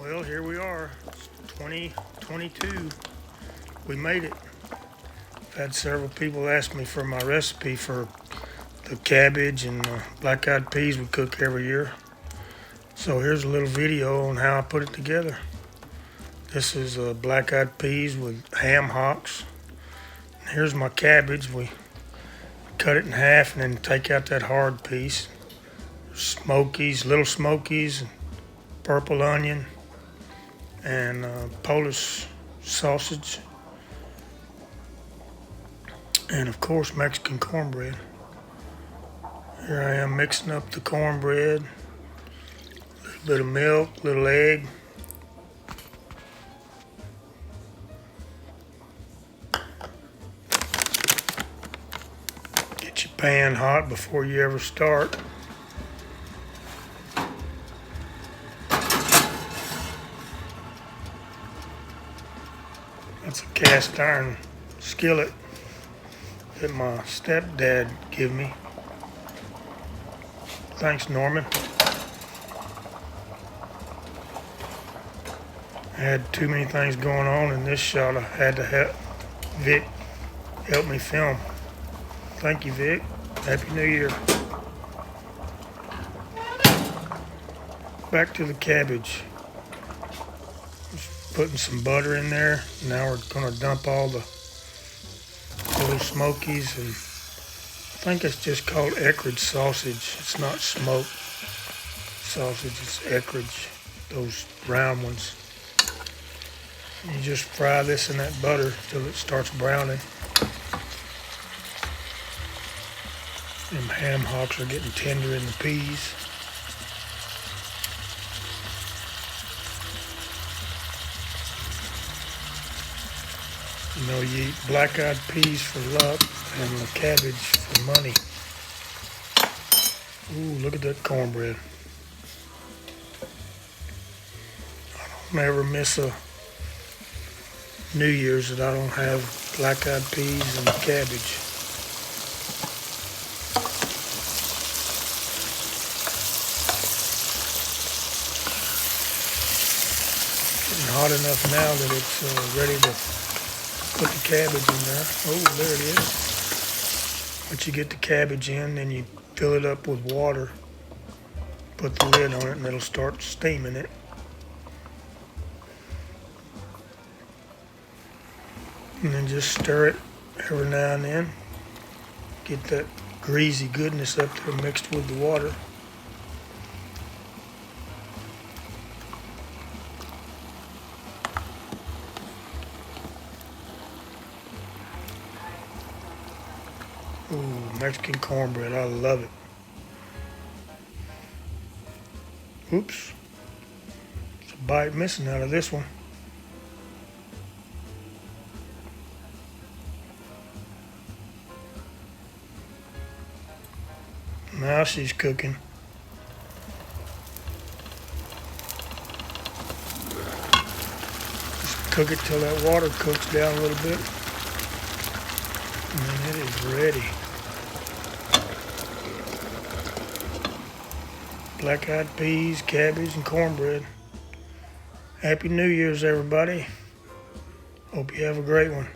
Well, here we are. It's 2022. We made it. I've had several people ask me for my recipe for the cabbage and black-eyed peas we cook every year. So here's a little video on how I put it together. This is black-eyed peas with ham hocks. Here's my cabbage. We cut it in half and then take out that hard piece. Smokies, little smokies, purple onion, and Polish sausage, and of course Mexican cornbread. Here I am mixing up the cornbread, a little bit of milk, little egg. Get your pan hot before you ever start. That's a cast iron skillet that my stepdad gave me. Thanks, Norman. I had too many things going on in this shot. I had to have Vic help me film. Thank you, Vic. Happy New Year. Back to the cabbage. Putting some butter in there. Now we're going to dump all the little smokies, and I think it's just called Eckrich sausage. It's not smoked sausage, it's Eckrich, those round ones. And you just fry this in that butter till it starts browning. Them ham hocks are getting tender in the peas. You know, you eat black-eyed peas for luck and the cabbage for money. Ooh, look at that cornbread. I don't ever miss a New Year's that I don't have black-eyed peas and cabbage. Getting hot enough now that it's ready to put the cabbage in there. Oh, there it is. Once you get the cabbage in, then you fill it up with water. Put the lid on it and it'll start steaming it. And then just stir it every now and then. Get that greasy goodness up there mixed with the water. Ooh, Mexican cornbread, I love it. Oops, there's a bite missing out of this one. Now she's cooking. Just cook it till that water cooks down a little bit. And then it is ready. Black-eyed peas, cabbage, and cornbread. Happy New Year's, everybody. Hope you have a great one.